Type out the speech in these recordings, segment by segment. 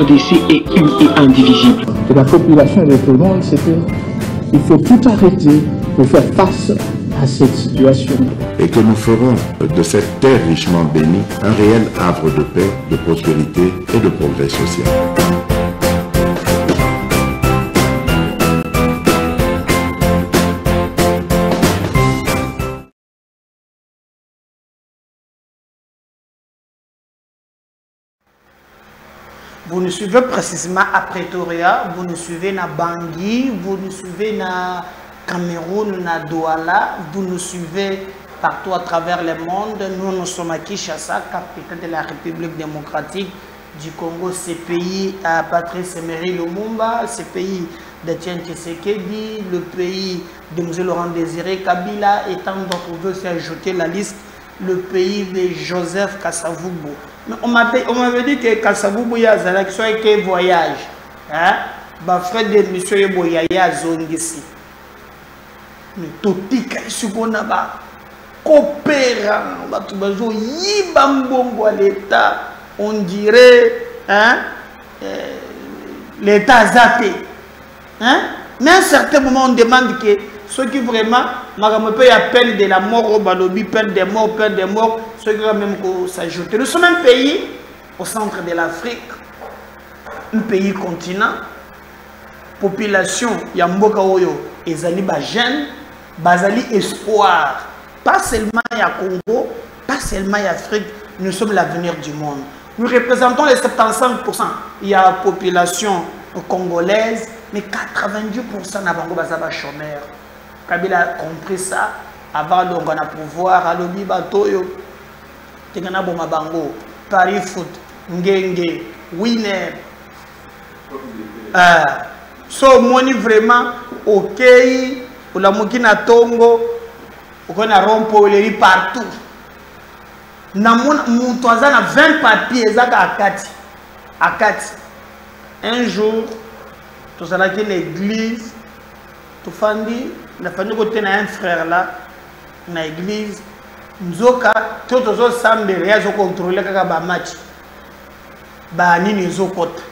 RDC est une et indivisible. Et la population de tout le monde, c'est qu'il faut tout arrêter pour faire face à cette situation. Et que nous ferons de cette terre richement bénie un réel havre de paix, de prospérité et de progrès social. Vous nous suivez précisément à Pretoria, vous nous suivez à Bangui, vous nous suivez à Cameroun, à Douala, vous nous suivez partout à travers le monde. Nous sommes à Kinshasa, capitale de la République démocratique du Congo, ce pays à Patrice Emery Lumumba, ce pays d'Etienne Tshisekedi, le pays de M. Laurent Désiré Kabila, et tant d'autres, on veut s'ajouter la liste, le pays de Joseph Kasavubu. On m'avait dit que Kasavubu y a un voyage. Bah frère de monsieur Boyaya Zongisi. Mais tout ce qu'on a ba coopérant, bah tout bazo yibambongo à l'État, on dirait l'État zaté. Mais à un certain moment on demande que ceux qui vraiment payent à peine de la mort au balobi, peine de mort, ceux qui ont même s'ajouter. Nous sommes un pays au centre de l'Afrique, un pays continent, population, Yamboka Oyo, Ezali Bajen, Bazali Espoir, pas seulement à Congo, pas seulement à Afrique, nous sommes l'avenir du monde. Nous représentons les 75%. Il y a la population congolaise, mais 90% n'a pas chômeur. Kabila a compris ça avant de pouvoir à l'obi batoyo tegana boma bango Paris Foot ngenge winner so moni vraiment ok la mukina tongo ukona rompo leri partout na muntu azana 20 papiers ezaka akati un jour tous allons à l'église tout fandi la famille côté na un frère là na église nzoka toto zo sambe ya zo contrôler kaka ba match ba nini zo kota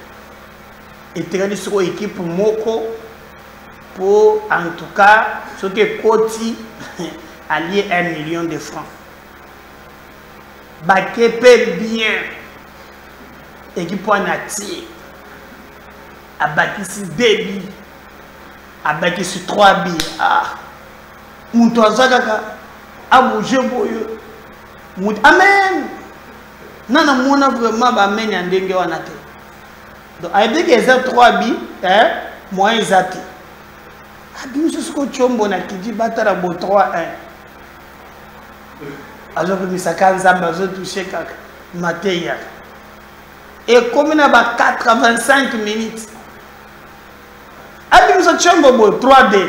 et tegani soko équipe moko pour en tout cas ce que Koti allié 1 million de francs ba kepe bien équipe en ati a bâti 2 billes avec ces 3 billes. Moutou azakaka abouje boyo. Amen. Nana mona vraiment ba meni andenge wana te. Donc avec que ces 3 billes, moi ezati. Abimso siko chombo na kidi batara bo 3-1. Alors que misaka nzamba zo toucher kaka mateya. Et comme na ba 85 minutes. Abimso chombo bo 3D.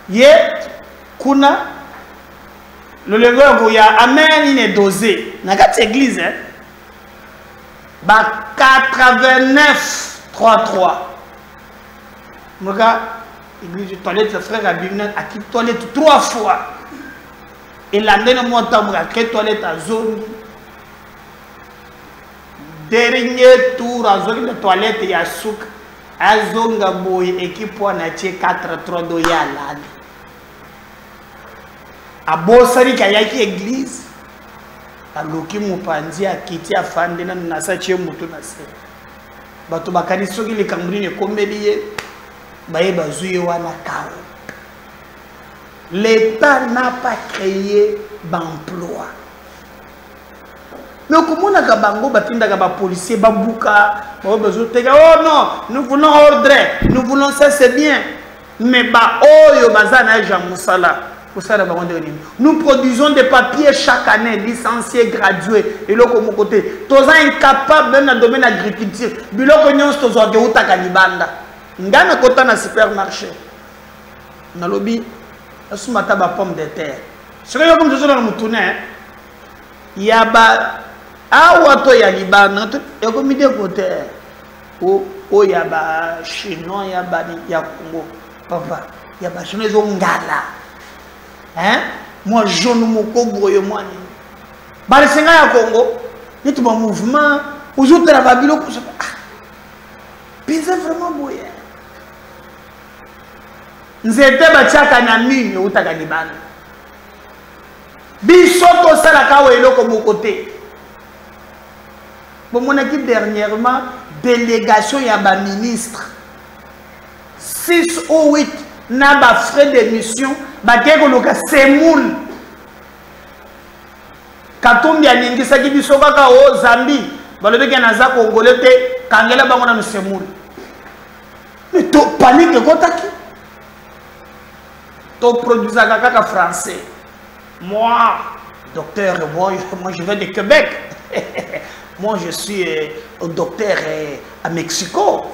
Ye kuna le lego ya amen il est dosé. Na kati église ba 89-3-3. Moka église de toilette le frère Abimna a quitté toilette 3 fois. Et la dernière mois temps a créé toilette à zone. Dernier tour à zone de toilette il y a souk. Azonga boy équipe na tie 4-3 do ya lade. Abosari kayaki église. Aloki mupanzi akiti afande na nasache mutu na se. Bato bakani soki le kambrine komeliye baye bazuye wana kao. L'État n'a pas créé d'emploi. Mais comment on a gabango batinda gaba policier babuka oh non nous voulons ordre nous voulons ça c'est bien mais ba oyo bazana ja musala nous produisons des papiers chaque année licenciés gradués et là comme côté tous incapables dans le domaine agriculture biloko nyonso tozo de utaka libanda ngana kota na supermarché na lobby asumata ba pomme de terre ce que yo comme tozo na mutune yaba awa to ya libana to ekomide côté o ya ba chinois ya ba ya Congo papa ya ba chinois zo ngala moi jaune moko boyo moi ni ba senga ya Congo ni to ba mouvement Aujourd'hui, la Babylone, c'est vraiment beau. Nous étions bachaka na mine ou tagalibana. Bisoto salaka welo comme côté. Bon, mon équipe dernièrement, délégation y a ba ministre 6 ou 8 na ba frais de mission, ba keko loka semoul. Katumbi alingisa ki biso kaka o Zambie, balobe ke naza congolais te kangela bango na semoul. Mais to panique kotaki. To produisa kaka français. Moi, docteur, moi je viens de Québec. Moi je suis docteur à Mexico.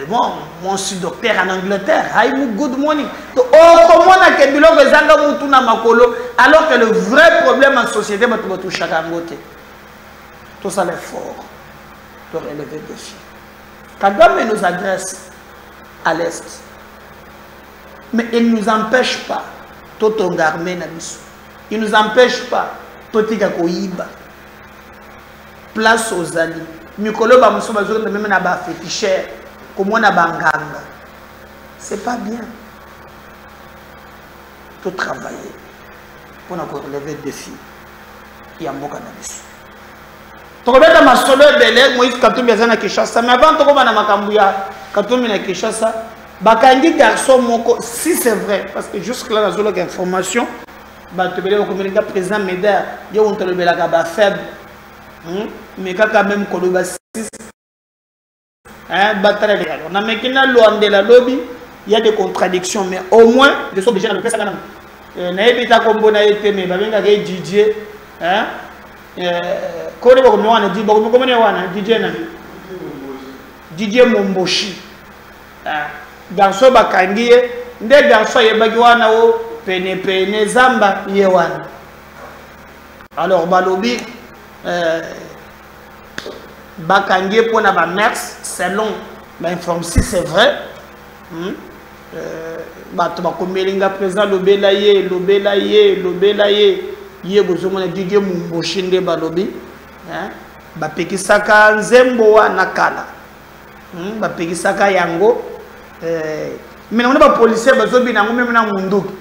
Moi je suis docteur en Angleterre. Hi, good morning. Oh, comment on a que alors que le vrai problème en société, c'est tout chacun côté. Tout ça l'effort de relever le défi. Kagame nous agresse à l'est. Mais il ne nous empêche pas. Il ne nous empêche pas. Place aux alliés. Mikolo ba muso bazo même na ba féticheur comme on a banganga. C'est pas bien. Tout travailler pour nous relever le défi. Il y a un bon cannabis. Tokobeta masolo belé Moïse Katumbi azana Kinshasa mais avant toko bana makambuya Katumbi na Kinshasa bakangi garçon moko si c'est vrai parce que jusque là dans l'autre information ba te belé ko melinga président Médard yo on te le belaka ba faible. Mais quand même Koloba 6 bataille on a maintenant loin de la lobby il y a des contradictions mais au moins je suis obligé de le faire ça na ebita kombo na été mais ba benga ke DJ ko ne ko mwana di ba ko mwana wana DJ na DJ Momboshi garçon bakangiye nde garçon yebaki wana o pene zamba ye wana alors balobi Bakangé pour na ba mers selon l'information si c'est vrai bato bakomelinga président lobelaye ye bozomona Didier Momboshi nde balobi bapekisaka nzembo wana kala bapekisaka yango mais on ba policier bazobi nango même na munduki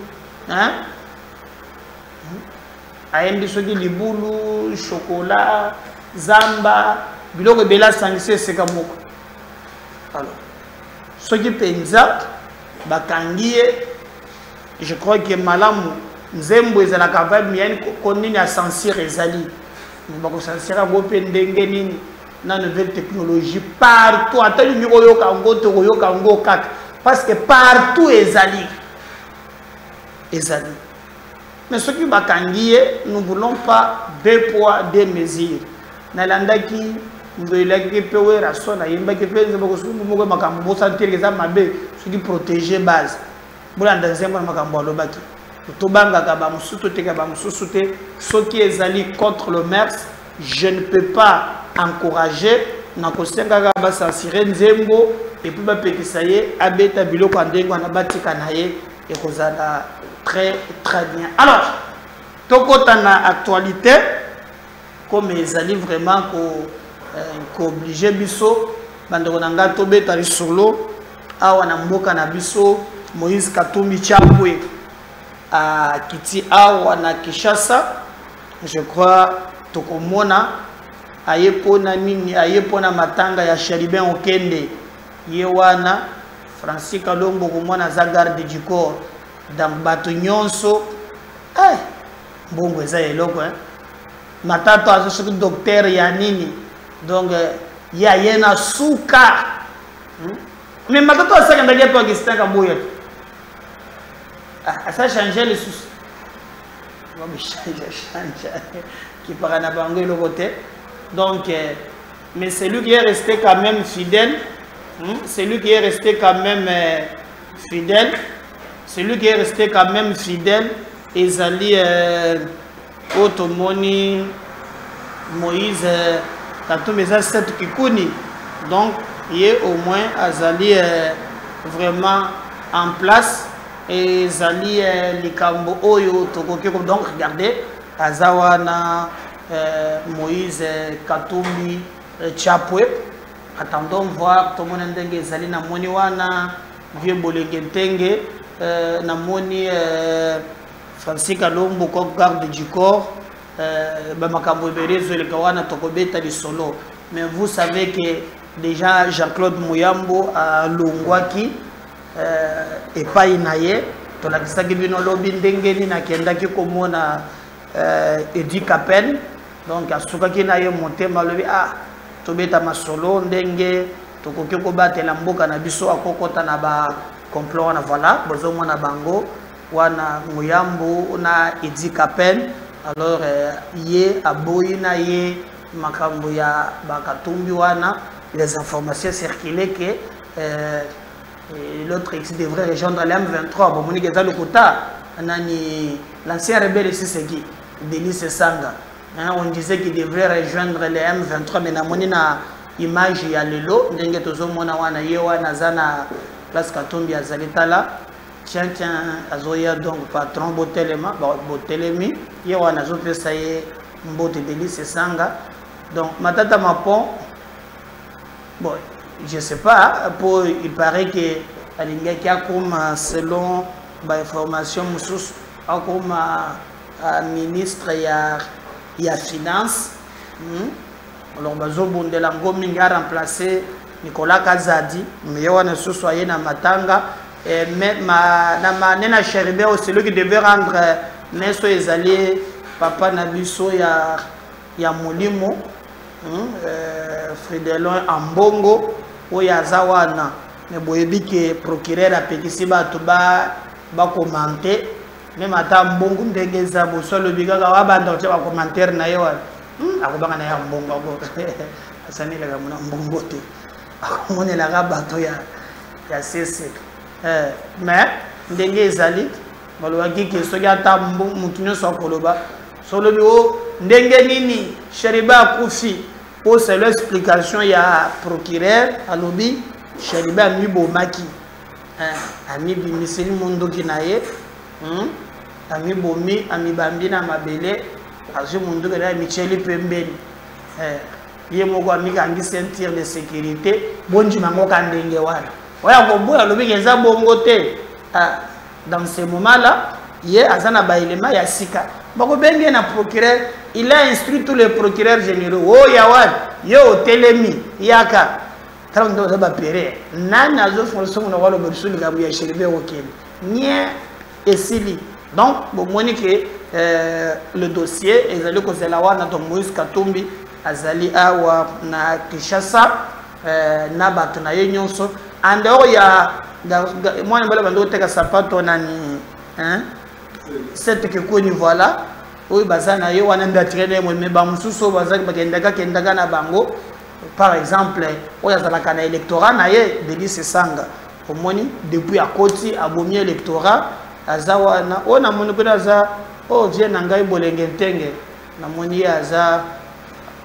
ayendi soki libulu chocolat zamba biloko bela sangise seka moko alors soki penza bakangiye je crois que malamu nzembo ezalaka vibe yani konini ya censure ezali bako censure go pe ndenge nini na nouvelle technologie partout ata limi koyoka ngo to koyoka ngo kaka parce que partout ezali mais ce qui bakangiye nous ne voulons pas deux poids deux mesures nalandaki ngolaki pewe rasona yembaki penze bako sungu moko makambo santir que ça mabe ce qui protéger base bolanda nzembo makambo alobaki tobanga ka ba musuto te ka ba mususu te ce qui ezali contre le MERS je ne peux pas encourager na kosenga ka ba censurer nzembo et puis ba pekisaye abeta biloko ndengo na batika naye et kozala très bien. Alors, tokota na actualité comme ezali vraiment ko obligé biso bandeko nanga tobeta lisolo awa na mboka na biso Moïse Katumbi Chapwe a kiti awa na Kinshasa je crois tokomona ayepona nini ayepona matanga ya Sheribin Okende yewana Francis Kalombo komona za garde du corps dans bato nyonso mbongo eza eloko matato azo docteur ya nini donc ya yena suka mais matato asaka ndaje to akistaka boya ça changer les soucis va me changer qui para na bango le côté donc mais c'est lui qui est resté quand même fidèle c'est lui qui est resté quand même fidèle. Celui qui est resté quand même fidèle, Ezali Otomoni, Moïse, Katumbi, c'est Kikuni. Donc, il est au moins Azali vraiment en place. Et Ezali Likambo Oyo Tokoke. Donc, regardez, Azawana, Moïse, Katumbi, Tchapwe. Attendons voir tout le monde ndenge ezali na moni wana vieux bolenge ntenge na moni Francis Kalombo comme garde du corps ba makambo berezo le kawana tokobeta di solo. Mais vous savez que déjà Jean-Claude Mouyambo a longwaki et pas inaye to la kisaki bino lobi ndenge ni na kendaki komona Edi Kapen donc asukaki na ye motema lobi tobeta masolo ndenge tokoki kobatela mboka na biso akokota na ba complot wana voilà bozomona bango wana Mouyambo na Edi Kapen alors ye aboyi na ye makambo ya bakatumbi wana les informations circulaient que l'autre ex devrait rejoindre l'M23 bon monique dans le quota l'ancien rebelle ici c'est qui Denis Sanga. On disait qu'il devrait rejoindre les M23, mais na moni na image ya lelo ndenge tozomona wana yewa na zana place Katumbi azalitala tiens azoya donc patron botelemi yewa na zo pesa ye mbote Denis Sanga donc matata mapon bon je sais pas pour il paraît que alinga qui a comme selon ba information musus a comme ministre ya finance alors bazo bondela ngomi nga remplacer Nicolas Kazadi mais wana sosoye na matanga et même na nena Cheribe c'est lui qui devait rendre neso ezali papa na biso ya molimo Frédélon Ambongo oya zawana mais boyebi que procureur apekisi bato ba commenter même ata mbongo ndenge za bosolo bigaka wabanda ba commentaire na yo akobanga na ya mbongo go asani la kamuna mbongo te akomone la bato ya sese mais ndenge ezali balobaki ke soki ata mutu nyonso akoloba solobi o ndenge nini Cheriba akufi pour c'est l'explication ya procureur alobi Cheriba mi bomaki ami bimiseli mondo kinaye ami bomi ami bambina mabele azu mundu kala Micheli pembeni ye moko amika ngi sentir de sécurité bonji mango kandenge wana oya ko boya lobi keza bongo te dans ce moment là ye azana ba élément ya sika bako benge na procureur il a instruit tous les procureurs généraux oh ya wan yo telemi yaka tando za ba pere nana zo fonso na walo bosuli gabu ya Cheribe okeli nie esili donc bon monique le dossier ezali ko zela wana to Moïse Katumbi azali awa na Kinshasa na bato na ye nyonso and ya mwana bala bando teka sapato nani cette que koni voilà oyi bazana ye wana ndatrene mo me ba mususo bazaki bakendaka na bango par exemple oya zalaka na électorat na ye Denis Sanga omoni depuis à Koti abomi électorat azawa na ona moni pena za vient na ngai bolenge ntenge na moni aza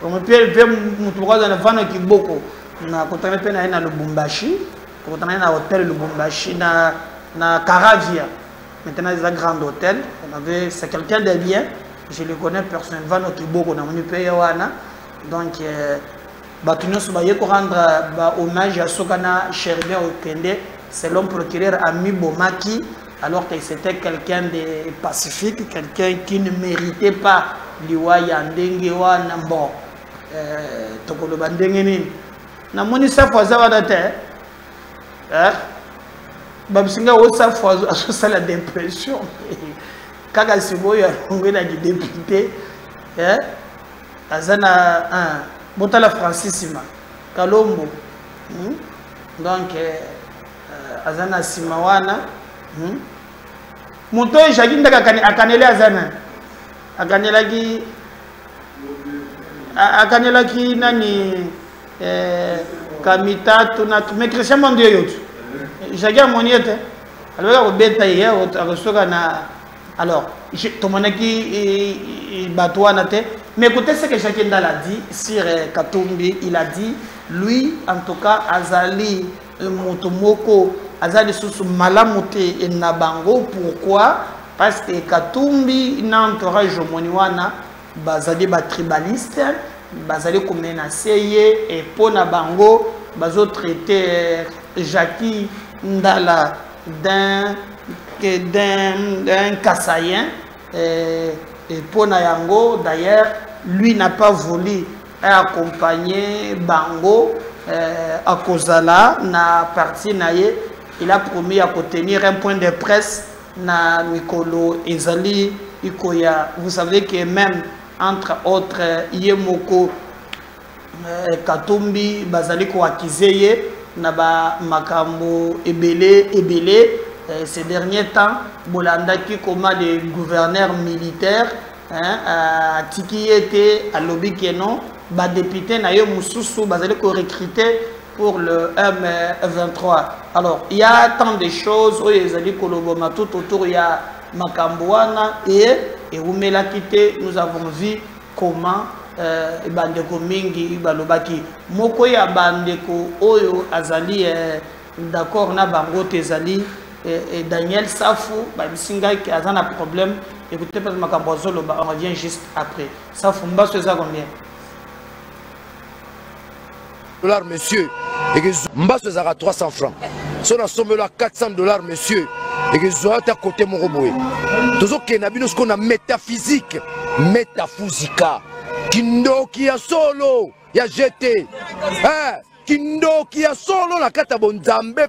on peut mutu kwa na vano kiboko na kotana pena na Lubumbashi kotana na hôtel Lubumbashi na Caravia maintenant c'est un grand hôtel c'est quelqu'un de bien je le connais personnellement vano kiboko na moni pe wana donc batunyoso ba yeko rendre hommage à Sokana Cheribe Okende selon procureur Ami Bomaki alors que c'était quelqu'un de pacifique, quelqu'un qui ne méritait pas liwa ya ndenge wana bon tokolo bandenge nini na moni sa fois wana te babsinga o sa fois ça la dépression kaka siboyo ngena di député azana botala Francisima Kalombo donc azana simawana moto jaki ndaka akanele azana akanelaki nani kamitatu na mais Christian Mondo yoto jaki amoniete alors ko beta ye akosoka na alors tomonaki batwana te mais écoutez ce que Jacques Ndala dit sur Katumbi il a dit lui en tout cas azali motomoko azali susu malamuté et nabango pourquoi parce que Katumbi na entourage moniwana bazali ba tribaliste bazali ko menacer ye et pona bango bazo traiter Jackie Ndala d'un Kassaïen et pona yango d'ailleurs lui n'a pas voulu accompagner bango à Kozala na parti naye. Il a promis à tenir un point de presse na Mikolo Ezali Ikoya. Vous savez que même entre autres Yemoko Katumbi bazali ko akizeye na ba makambo ebele ces derniers temps bolanda ki koma des gouverneurs militaires à tiki était à lobby kenon ba député na yo mususu bazali ko recruter pour le M23. Alors il y a tant de choses où ezali koloboma tout autour, il y a makamboana et umela kite. Nous avons vu comment bandeko mingi balobaki moko ya bandeko oyo azali d'accord na bango tezali et Daniel Safou bisinga qui a un problème. Écoutez pas makambo zoloba, on revient juste après. Safou mbaso za combien $, monsieur, et que Mbasso Zara 300 francs. Si on a somme là 400 $, monsieur, et que Zoya à côté mon robot. Tout ce qui est qu'on a métaphysique, métaphysika. Kindo qui a solo, il y a jeté. Kindo qui a solo la katabon Zambé,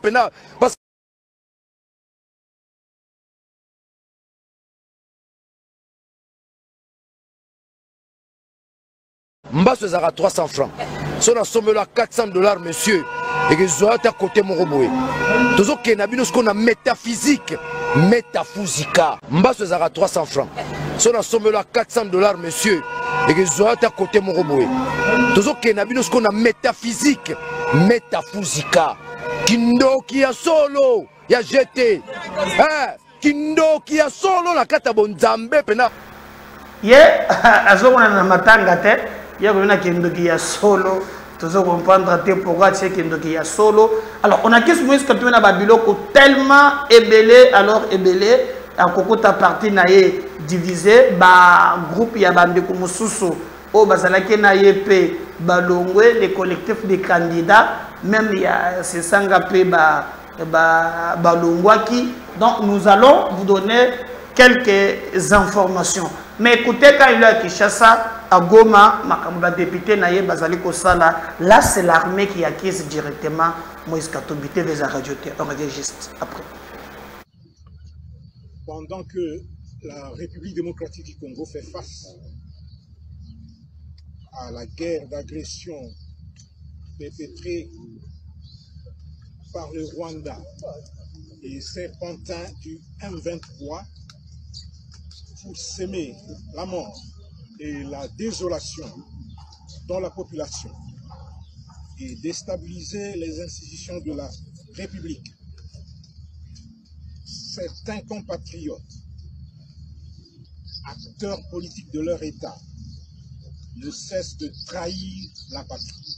parce Mbasso Zara 300 francs. Si on a somme là 400 $, monsieur, et que Zoya à côté mon robot. Tout ce qui est qu'on a métaphysique, métaphysika. Mbasso Zara 300 francs. Si on a somme là 400 $, monsieur, et que Zoya à côté mon robot. Tout ce qui est qu'on a métaphysique, métaphysika. Kindo qui a solo, il y a jeté. Kindo qui a solo la katabon Zambé, pena. Azona na matanga te. Il y a Kendo qui a solo, toujours comprendre pourquoi c'est Kendo qui a solo. Alors, on a qu'est-ce que tu as Babiloko tellement ébélé, alors ébélé, à Kokota parti naïe divisé, bah groupe ya bande kumususu, au Bazalake naïe pe balongwe, les collectifs des candidats, même il y a ces sangapé balongwaki. Donc, nous allons vous donner quelques informations. Mais écoutez, quand il est à Kinshasa, à Goma, ma député Naye Bazaliko Sala, là c'est l'armée qui acquiesce directement Moïse Katumbi. Les rajouter. On revient juste après. Pendant que la République démocratique du Congo fait face à la guerre d'agression perpétrée par le Rwanda et ses pantins du M23, pour s'aimer la mort et la désolation dans la population et déstabiliser les institutions de la République. Certains compatriotes, acteurs politiques de leur État, ne cessent de trahir la patrie.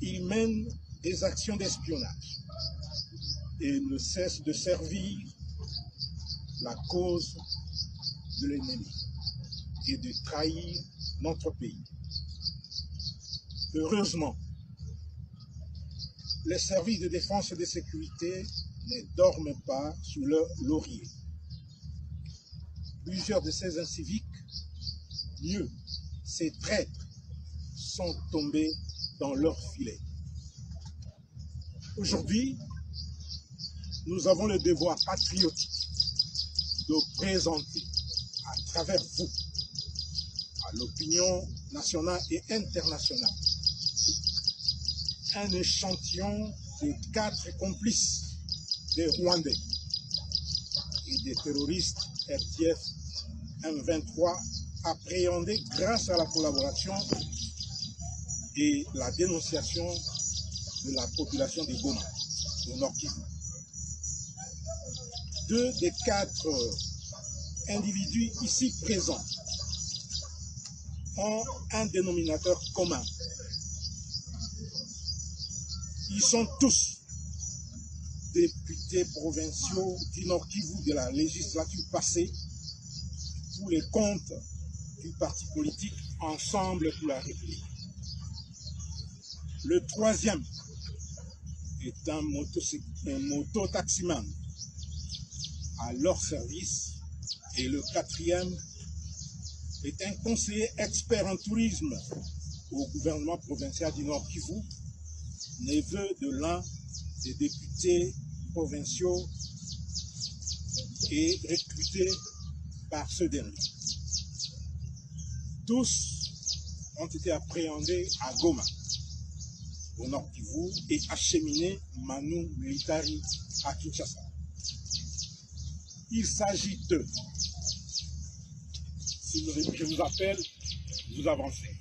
Ils mènent des actions d'espionnage et ne cessent de servir la cause de l'ennemi et de trahir notre pays. Heureusement, les services de défense et de sécurité ne dorment pas sous leur laurier. Plusieurs de ces inciviques, mieux, ces traîtres, sont tombés dans leur filet. Aujourd'hui, nous avons le devoir patriotique de présenter à travers vous, à l'opinion nationale et internationale, un échantillon de 4 complices des Rwandais et des terroristes RTF M23 appréhendés grâce à la collaboration et la dénonciation de la population de Goma, au Nord Kivu. 2 des 4 individus ici présents ont un dénominateur commun. Ils sont tous députés provinciaux du Nord Kivu de la législature passée pour les comptes du parti politique Ensemble pour la République. Le troisième est un moto-taximan à leur service. Et le quatrième est un conseiller expert en tourisme au gouvernement provincial du Nord Kivu, neveu de l'un des députés provinciaux et recruté par ce dernier. Tous ont été appréhendés à Goma, au Nord Kivu, et acheminés Manu Militari à Kinshasa. Il s'agit d'eux. Si je vous appelle, vous avancez.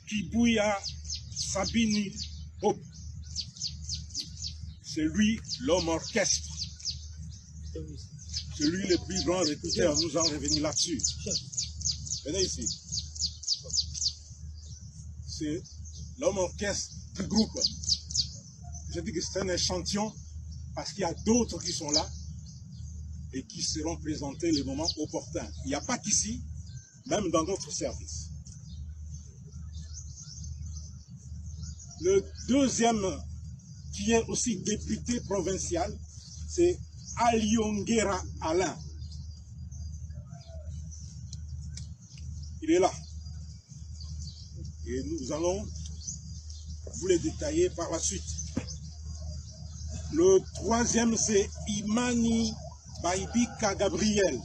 Kibuya Sabini Hope. C'est lui l'homme orchestre. C'est lui le plus grand recruteur. Nous allons revenir là-dessus. Venez ici. C'est l'homme orchestre du groupe. Je dis que c'est un échantillon parce qu'il y a d'autres qui sont là et qui seront présentés le moment opportun. Il n'y a pas qu'ici, même dans d'autres services. Le deuxième, qui est aussi député provincial, c'est Aliongera Alain. Il est là. Et nous allons vous les détailler par la suite. Le troisième, c'est Imani Baibika Gabriel.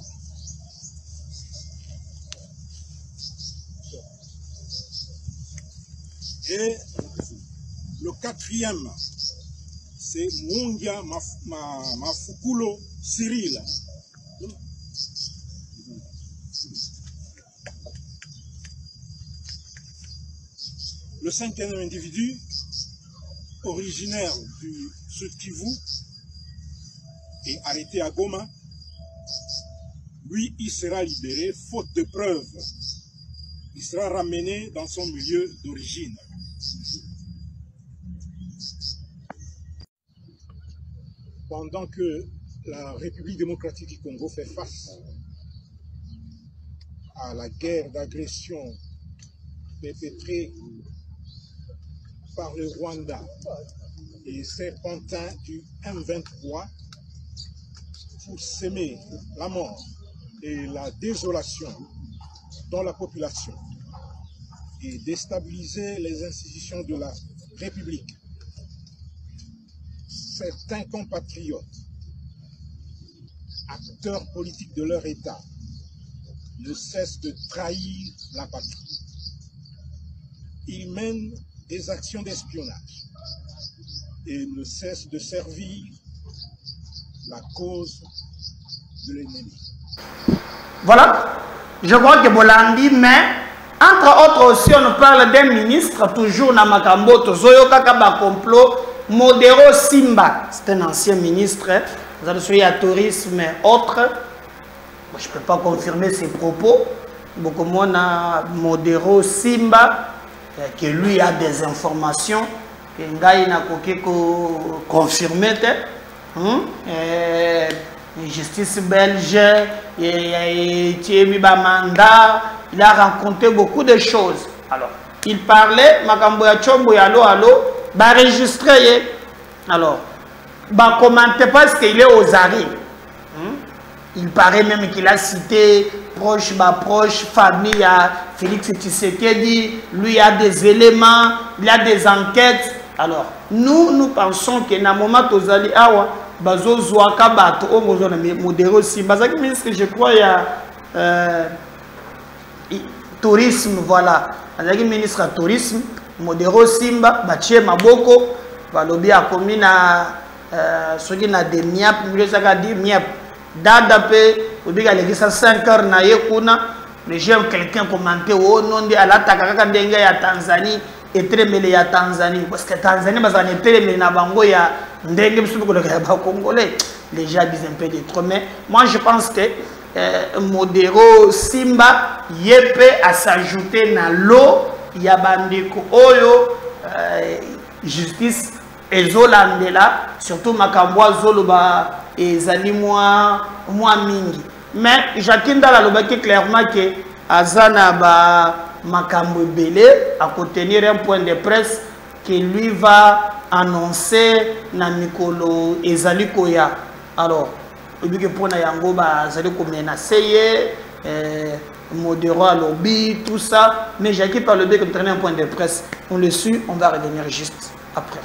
Et le quatrième, c'est Mungia Mafukulo Cyril. Le cinquième individu, originaire du Sud Kivu, et arrêté à Goma, lui, il sera libéré faute de preuves. Il sera ramené dans son milieu d'origine. Pendant que la République démocratique du Congo fait face à la guerre d'agression perpétrée par le Rwanda et ses pantins du M23 pour s'aimer la mort et la désolation dans la population et déstabiliser les institutions de la République. Certains compatriotes, acteurs politiques de leur État, ne cessent de trahir la patrie. Ils mènent des actions d'espionnage et ne cessent de servir la cause de l'ennemi. Voilà, je crois que Bolandi, mais entre autres aussi, on nous parle d'un ministre, toujours dans Makambo, Tozoyo Kakaba complot, Modero Simba, c'est un ancien ministre, vous avez suivi à tourisme et autres. Je ne peux pas confirmer ses propos. Beaucoup moins à Modero Simba, que lui a des informations, que Ngaï n'a qu'à confirmer. Justice belge, il a raconté beaucoup de choses. Alors, il parlait, Makamboya Chombo, allo, enregistré. Alors, commentez parce qu'il est aux arrêts. Il paraît même qu'il a cité proche, famille à Félix Tshisekedi, lui a des éléments, il a des enquêtes. Alors, nous pensons que dans le moment où Zali Awa, Bazo Zouaka Bato, Modero Simba, je crois il y a tourisme, voilà. Le ministre du tourisme, Modero Simba, Bachie Maboko, Balobi a commis ceux qui ont des miap, Dadape, au début, il y a 5 heures, mais j'aime quelqu'un commenter au nom de la Takaka ya Tanzanie et très mêlé à Tanzanie. Parce que Tanzanie, c'est très mêlé à Bango, il y a des Congolais. Les gens disent un peu de trop. Mais moi, je pense que Modero Simba, Yépe à s'ajouter dans l'eau, il y a Bandeko Oyo, justice. Et Zolandela, surtout Makambwa Zoloba et Zali moi mingi. Mais Jacques Ndala lobaki clairement que Azana ba Makambo Belé à contenir un point de presse qui lui va annoncer na mikolo ezali koya. Alors, il y a pour na yango ba ezali ko menacer modérant à lobby tout ça, mais Jackie par le biais comme traîner un point de presse. On le suit, on va revenir juste après.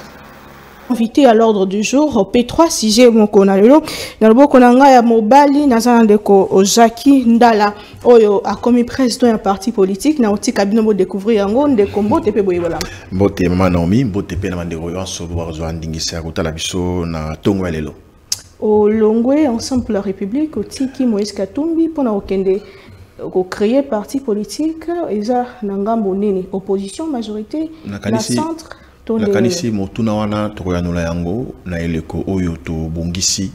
Invité à l'ordre du jour P3 CG Mokonalelo dans le Bokonanga ya Mobali nazana ndeko Jackie Ndala oyo a commis président d'un parti politique na oti kabino mo découvrir yango ndeko mbote pe boyebola mbote mama Naomi mbote pe na mandeko yo so bozo ndingisa kotala biso na tongo lelo au Longwe ensemble pour la République oti ki Moïse Katumbi pona okende ko créer parti politique eza nangambo nini opposition majorité na centre. Nakanisi motuna wana tokoyanula yango na eleko oyo to bongisi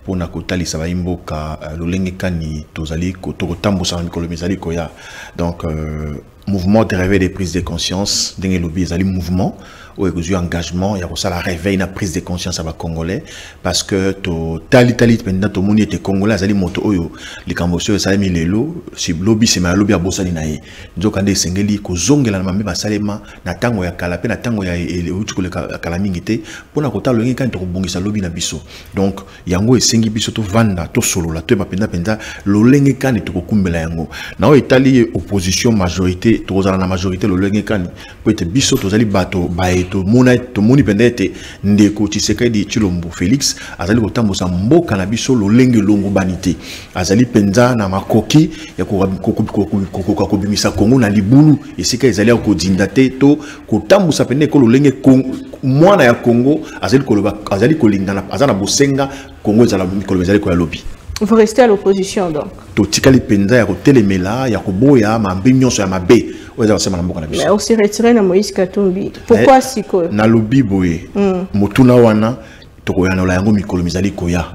pona kotalisa baimboka lolenge kani tozali ko tokotambusa mikolo mizali koya donc mouvement de réveil des prises de conscience ndenge lobi ezali mouvement ou un engagement, il y a ça la réveil, la prise de conscience à Congolais, parce que to tali pendant tout le monde était Congolais, azali moto oyo les Cambodgiens ça mis les lots, si lobby c'est ma lobby à bossali nae, donc ande sengeli ko zongela na mambe basalema na tango ya kalape na tango ya utuko le kalamingité pour na kota longi quand to bongisa lobby na biso, donc yango esengi biso to vanda to solo la to penda lolenge kan to kumbela yango na o etali opposition majorité to zala na majorité lolenge kan po ete biso to zali bato bae to moni pendete ndeko Tshisekedi Tshilombo Félix azali kotambosa mboka na biso lolenge longo banité azali penza na makoki ya kokobimisa Kongo na libulu esika ezali kodinda te to kotambosa pende ko lolenge mwana ya Kongo azali kolingana azana bosenga Kongo ezala mikolo ezali ko ya lobi. Vous restez à l'opposition donc. To tikali penza ya kotelemela ya koboya mambe nyonso ya mabe. Mais on s'est retiré dans Moïse Katumbi. Pourquoi si quoi? Na lobi boye. Motuna wana tokoyana la yango mikolo mizali koya.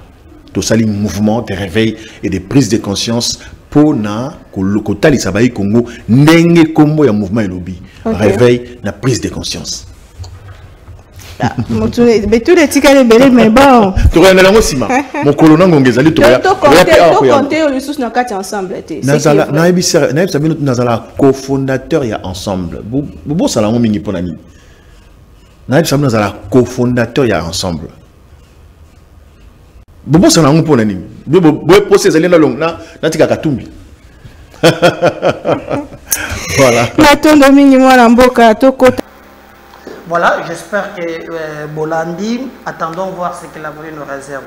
To sali mouvement de réveil et de prise de conscience pour na kolokotali sabai Congo ndenge kombo ya mouvement lobi. Réveil na prise de conscience. Mais tous les ticales belé mais bon. Tu regardes la mosima. Mon colonel ngongezali to ya. To compter au ressources na kati ensemble té. Nazala na ebisa na ebisa bino nazala cofondateur ya ensemble. Bo sala ngo mingi pona ni. Na ebisa nazala cofondateur ya ensemble. Bo sala ngo pona ni. Bo procès ali na long na tika Katumbi. Voilà. Na tondo mingi mwana mboka to kota. Voilà, j'espère que Bolandi, attendons voir ce que l'avenir nous réserve.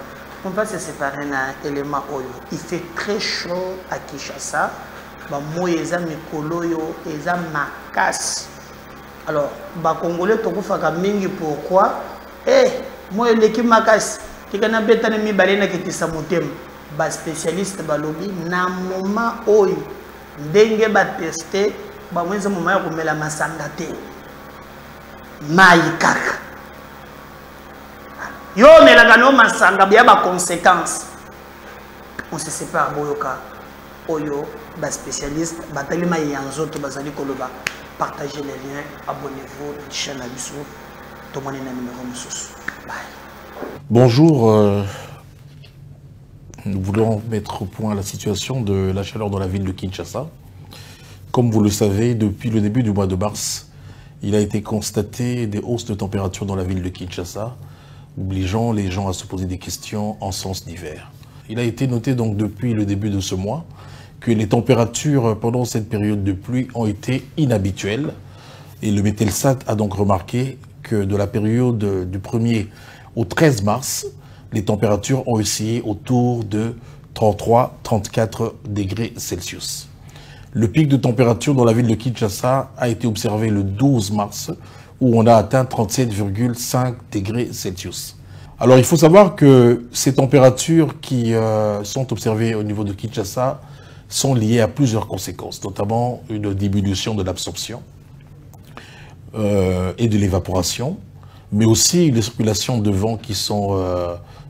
On va se séparer d'un élément oyo. Il fait très chaud à Kinshasa. Moi, ils ont mikolo yo, ils ont makas. Alors, les Congolais tokufaka mingi pourquoi? Moi l'équipe makas, qui kana betane mi balena kitisa motem. Ba spécialiste balobi na moment oyo ndenge ba tester, ba mwenza moment ya komela masanga te. Maïkak. Yo mais la gano masanga bien ba conséquences. On se sépare boyoka. Oyo ba spécialiste batalima yanzoto bazali koloba. Partagez les liens, abonnez-vous à la chaîne Abisso. Tomane na numéro mususu. Bye. Bonjour. Nous voulons mettre au point la situation de la chaleur dans la ville de Kinshasa. Comme vous le savez, depuis le début du mois de mars, il a été constaté des hausses de température dans la ville de Kinshasa, obligeant les gens à se poser des questions en sens divers. Il a été noté donc depuis le début de ce mois que les températures pendant cette période de pluie ont été inhabituelles. Et le Mételsat a donc remarqué que de la période du 1er au 13 mars, les températures ont oscillé autour de 33-34 degrés Celsius. Le pic de température dans la ville de Kinshasa a été observé le 12 mars, où on a atteint 37,5 degrés Celsius. Alors il faut savoir que ces températures qui sont observées au niveau de Kinshasa sont liées à plusieurs conséquences, notamment une diminution de l'absorption et de l'évaporation, mais aussi les circulations de vent qui sont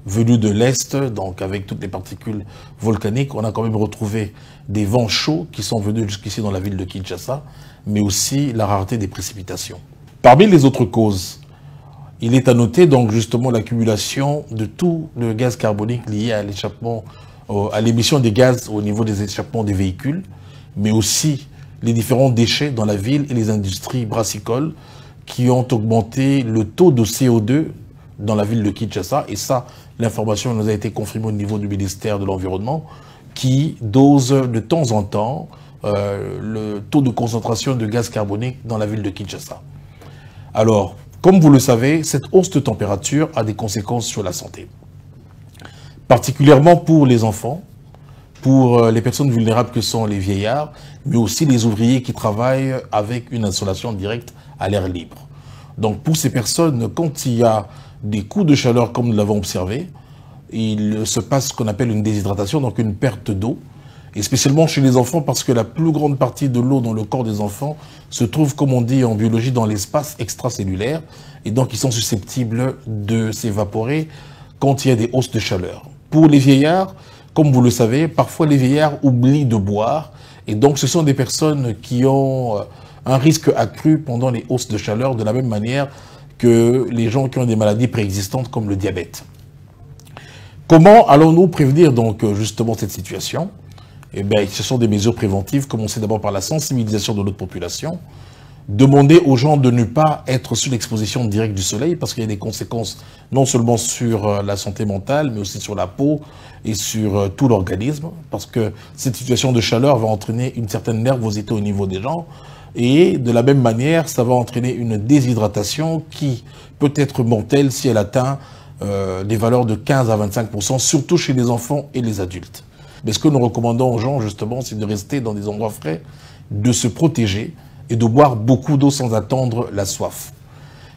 venues de l'Est, donc avec toutes les particules volcaniques. On a quand même retrouvé des vents chauds qui sont venus jusqu'ici dans la ville de Kinshasa, mais aussi la rareté des précipitations. Parmi les autres causes, il est à noter donc justement l'accumulation de tout le gaz carbonique lié à l'échappement, à l'émission des gaz au niveau des échappements des véhicules, mais aussi les différents déchets dans la ville et les industries brassicoles qui ont augmenté le taux de CO2 dans la ville de Kinshasa. Et ça, l'information nous a été confirmée au niveau du ministère de l'Environnement, qui dose de temps en temps le taux de concentration de gaz carbonique dans la ville de Kinshasa. Alors, comme vous le savez, cette hausse de température a des conséquences sur la santé. Particulièrement pour les enfants, pour les personnes vulnérables que sont les vieillards, mais aussi les ouvriers qui travaillent avec une installation directe à l'air libre. Donc pour ces personnes, quand il y a des coups de chaleur comme nous l'avons observé, il se passe ce qu'on appelle une déshydratation, donc une perte d'eau, et spécialement chez les enfants parce que la plus grande partie de l'eau dans le corps des enfants se trouve, comme on dit en biologie, dans l'espace extracellulaire, et donc ils sont susceptibles de s'évaporer quand il y a des hausses de chaleur. Pour les vieillards, comme vous le savez, parfois les vieillards oublient de boire, et donc ce sont des personnes qui ont un risque accru pendant les hausses de chaleur, de la même manière que les gens qui ont des maladies préexistantes comme le diabète. Comment allons-nous prévenir donc justement cette situation? Eh bien, ce sont des mesures préventives, commencer d'abord par la sensibilisation de notre population, demander aux gens de ne pas être sous l'exposition directe du soleil parce qu'il y a des conséquences non seulement sur la santé mentale, mais aussi sur la peau et sur tout l'organisme, parce que cette situation de chaleur va entraîner une certaine nervosité au niveau des gens, et de la même manière, ça va entraîner une déshydratation qui peut être mortelle si elle atteint des valeurs de 15 à 25%, surtout chez les enfants et les adultes. Mais ce que nous recommandons aux gens, justement, c'est de rester dans des endroits frais, de se protéger et de boire beaucoup d'eau sans attendre la soif.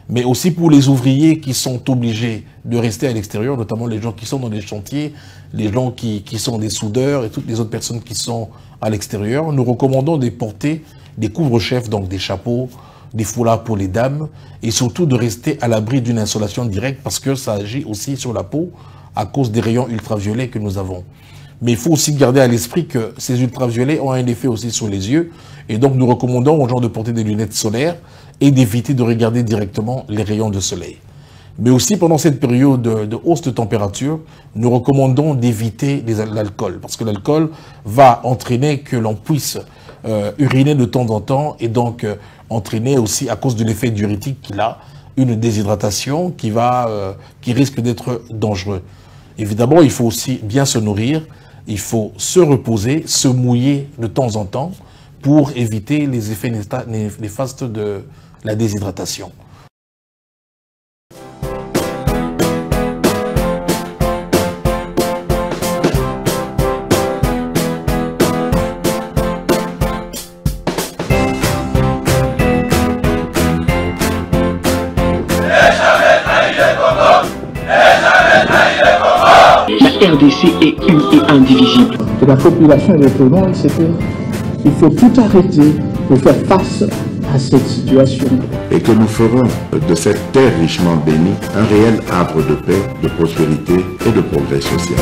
Mais aussi pour les ouvriers qui sont obligés de rester à l'extérieur, notamment les gens qui sont dans les chantiers, les gens qui sont des soudeurs et toutes les autres personnes qui sont à l'extérieur, nous recommandons de porter des couvre-chefs, donc des chapeaux, des foulards pour les dames, et surtout de rester à l'abri d'une insolation directe parce que ça agit aussi sur la peau à cause des rayons ultraviolets que nous avons. Mais il faut aussi garder à l'esprit que ces ultraviolets ont un effet aussi sur les yeux, et donc nous recommandons aux gens de porter des lunettes solaires et d'éviter de regarder directement les rayons de soleil. Mais aussi pendant cette période de hausse de température, nous recommandons d'éviter l'alcool, parce que l'alcool va entraîner que l'on puisse uriner de temps en temps, et donc entraîner aussi, à cause de l'effet diurétique qu'il a, une déshydratation qui risque d'être dangereux. Évidemment, il faut aussi bien se nourrir, il faut se reposer, se mouiller de temps en temps pour éviter les effets néfastes de la déshydratation. La RDC est une et indivisible. De la population et de tout le monde, c'est qu'il faut tout arrêter pour faire face à cette situation. Et que nous ferons de cette terre richement bénie un réel havre de paix, de prospérité et de progrès social.